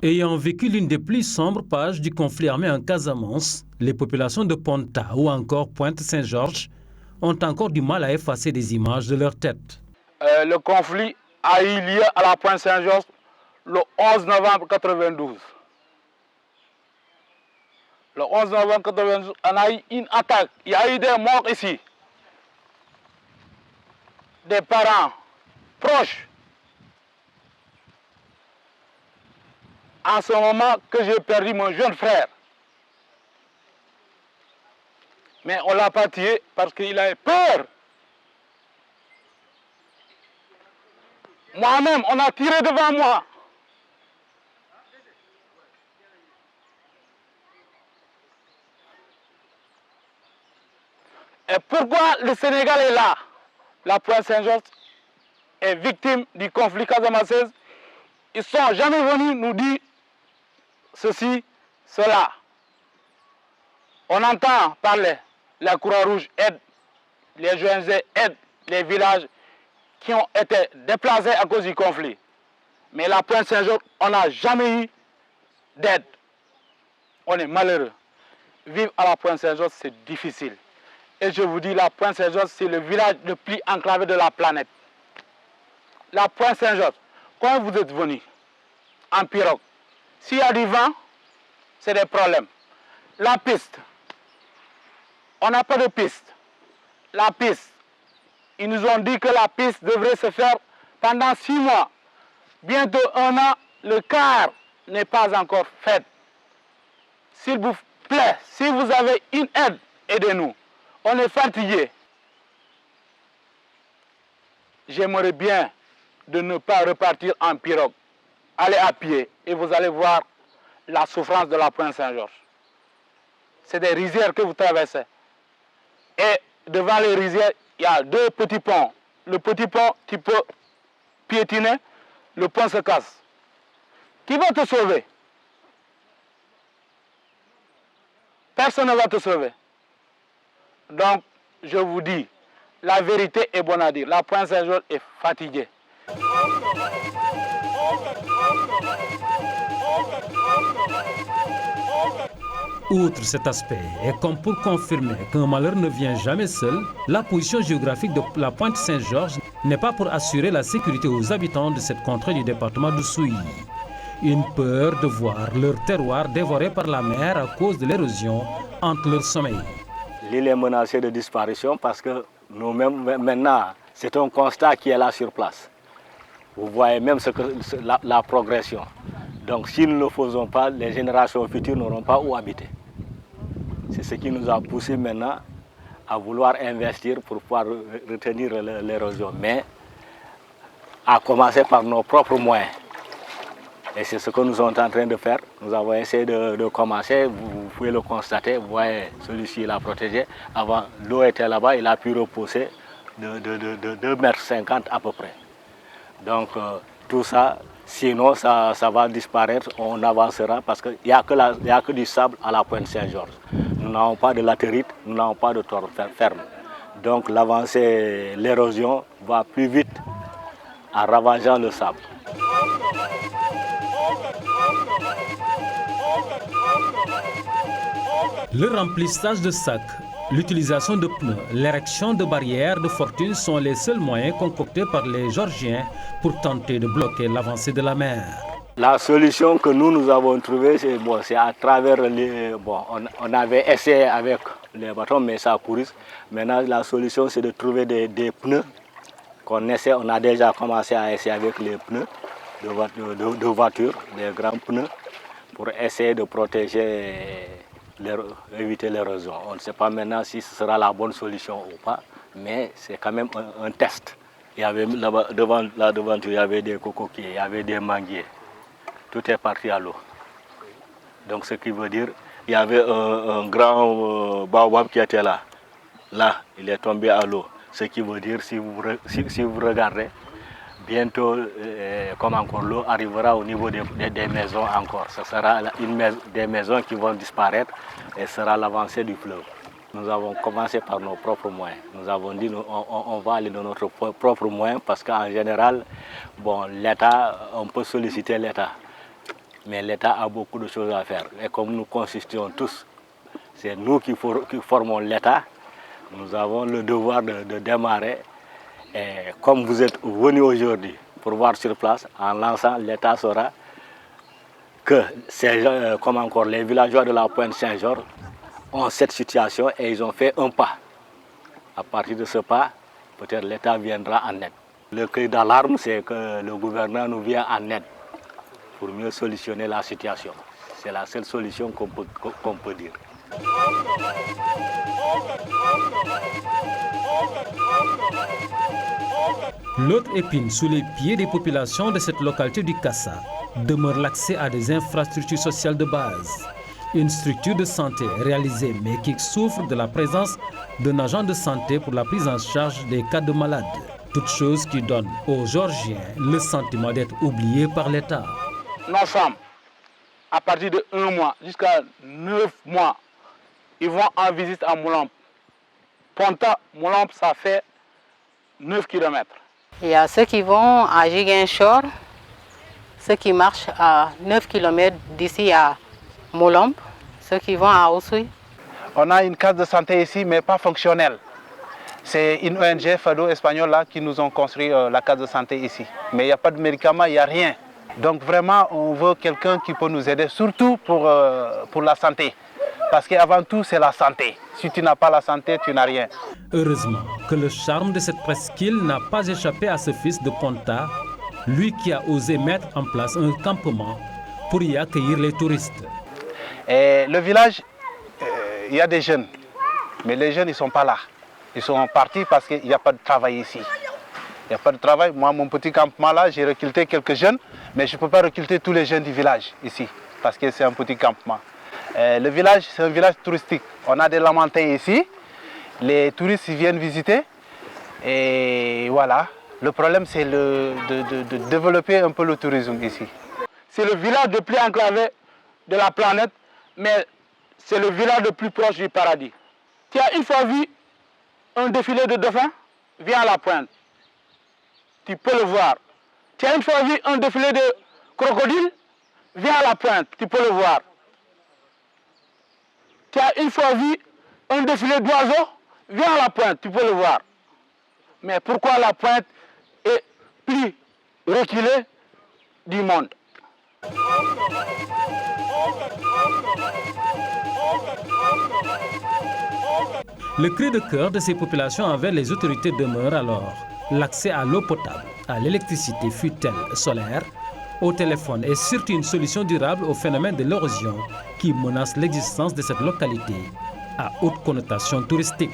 Ayant vécu l'une des plus sombres pages du conflit armé en Casamance, les populations de Ponta ou encore Pointe-Saint-Georges ont encore du mal à effacer des images de leur tête. Le conflit a eu lieu à la Pointe-Saint-Georges le 11 novembre 1992. Le 11 novembre 1992, on a eu une attaque. Il y a eu des morts ici. Des parents proches. En ce moment que j'ai perdu mon jeune frère. Mais on ne l'a pas tué parce qu'il avait peur. Moi-même, on a tiré devant moi. Et pourquoi le Sénégal est là? La Pointe-Saint-Georges est victime du conflit casamançais. Ils ne sont jamais venus nous dire ceci, cela. On entend parler, la Croix-Rouge aide, les ONG aident les villages qui ont été déplacés à cause du conflit. Mais la Pointe-Saint-Georges, on n'a jamais eu d'aide. On est malheureux. Vivre à la Pointe-Saint-Georges, c'est difficile. Et je vous dis, la Pointe-Saint-Georges, c'est le village le plus enclavé de la planète. La Pointe-Saint-Georges, quand vous êtes venu en pirogue, s'il y a du vent, c'est des problèmes. La piste, on n'a pas de piste. La piste, ils nous ont dit que la piste devrait se faire pendant 6 mois. Bientôt 1 an, le quart n'est pas encore fait. S'il vous plaît, si vous avez une aide, aidez-nous. On est fatigué. J'aimerais bien de ne pas repartir en pirogue. Allez à pied et vous allez voir la souffrance de la Pointe-Saint-Georges. C'est des rizières que vous traversez. Et devant les rizières, il y a 2 petits ponts. Le petit pont, tu peux piétiner, le pont se casse. Qui va te sauver? Personne ne va te sauver. Donc, je vous dis, la vérité est bonne à dire. La Pointe-Saint-Georges est fatiguée. Outre cet aspect, et comme pour confirmer qu'un malheur ne vient jamais seul, la position géographique de la Pointe-Saint-Georges n'est pas pour assurer la sécurité aux habitants de cette contrée du département de Souilly. Une peur de voir leur terroir dévoré par la mer à cause de l'érosion entre leur sommeil. L'île est menacée de disparition parce que nous-mêmes, maintenant, c'est un constat qui est là sur place. Vous voyez même la progression. Donc si nous ne le faisons pas, les générations futures n'auront pas où habiter. C'est ce qui nous a poussé maintenant à vouloir investir pour pouvoir retenir l'érosion. Mais à commencer par nos propres moyens. Et c'est ce que nous sommes en train de faire. Nous avons essayé de commencer, vous pouvez le constater, vous voyez, celui-ci l'a protégé. Avant, l'eau était là-bas, il a pu repousser de 2,50 m à peu près. Donc tout ça, sinon ça va disparaître, on avancera parce qu'il n'y a que du sable à la Pointe-Saint-Georges. Nous n'avons pas de latérite, nous n'avons pas de terre ferme. Donc l'avancée, l'érosion va plus vite en ravageant le sable. Le remplissage de sacs, l'utilisation de pneus, l'érection de barrières de fortune sont les seuls moyens concoctés par les Georgiens pour tenter de bloquer l'avancée de la mer. La solution que nous avons trouvée, c'est à travers les... on avait essayé avec les bâtons, mais ça courait. Maintenant, la solution, c'est de trouver des pneus qu'on essaie. On a déjà commencé à essayer avec les pneus de voiture, des grands pneus, pour essayer de protéger, éviter l'érosion. On ne sait pas maintenant si ce sera la bonne solution ou pas, mais c'est quand même un test. Il y avait devant la devanture, il y avait des cocoquiers, il y avait des manguiers. Tout est parti à l'eau. Donc ce qui veut dire, il y avait un grand baobab qui était là. Là, il est tombé à l'eau. Ce qui veut dire, si vous regardez, bientôt, comme encore l'eau arrivera au niveau des maisons encore. Ce sera des maisons qui vont disparaître et sera l'avancée du fleuve. Nous avons commencé par nos propres moyens. Nous avons dit on va aller de notre propre moyen parce qu'en général, l'État, on peut solliciter l'État. Mais l'État a beaucoup de choses à faire. Et comme nous consistions tous, c'est nous qui formons l'État, nous avons le devoir de démarrer. Et comme vous êtes venus aujourd'hui pour voir sur place, en lançant, l'État saura que les villageois de la Pointe Saint-Georges ont cette situation et ils ont fait un pas. À partir de ce pas, peut-être l'État viendra en aide. Le cri d'alarme, c'est que le gouvernement nous vient en aide pour mieux solutionner la situation. C'est la seule solution qu'on peut dire. L'autre épine sous les pieds des populations de cette localité du Kassa demeure l'accès à des infrastructures sociales de base. Une structure de santé réalisée mais qui souffre de la présence d'un agent de santé pour la prise en charge des cas de malades. Toute chose qui donne aux Georgiens le sentiment d'être oubliés par l'État. Nos femmes, à partir de 1 mois jusqu'à 9 mois, ils vont en visite à Moulamp. Moulamp, ça fait 9 km. Il y a ceux qui vont à Ziguinchor, ceux qui marchent à 9 km d'ici à Moulamp, ceux qui vont à Oussouye. On a une case de santé ici, mais pas fonctionnelle. C'est une ONG, FADO espagnole, là, qui nous ont construit la case de santé ici. Mais il n'y a pas de médicaments, il n'y a rien. Donc vraiment, on veut quelqu'un qui peut nous aider, surtout pour la santé. Parce qu'avant tout, c'est la santé. Si tu n'as pas la santé, tu n'as rien. Heureusement que le charme de cette presqu'île n'a pas échappé à ce fils de Ponta, lui qui a osé mettre en place un campement pour y accueillir les touristes. Et le village, il y a des jeunes, mais les jeunes, ils ne sont pas là. Ils sont partis parce qu'il n'y a pas de travail ici. Il n'y a pas de travail. Moi, mon petit campement là, j'ai recruté quelques jeunes, mais je ne peux pas recruter tous les jeunes du village ici, parce que c'est un petit campement. Le village, c'est un village touristique. On a des lamantins ici. Les touristes ils viennent visiter. Et voilà. Le problème, c'est de développer un peu le tourisme ici. C'est le village le plus enclavé de la planète, mais c'est le village le plus proche du paradis. Tu as une fois vu un défilé de dauphins? Viens à la Pointe. Tu peux le voir. Tu as une fois vu un défilé de crocodiles? Viens à la Pointe, tu peux le voir. Tu as une fois vu un défilé d'oiseaux? Viens à la Pointe, tu peux le voir. Mais pourquoi la Pointe est plus reculée du monde? Le cri de cœur de ces populations envers les autorités demeure alors l'accès à l'eau potable, à l'électricité fût-elle solaire, au téléphone et surtout une solution durable au phénomène de l'érosion qui menace l'existence de cette localité à haute connotation touristique.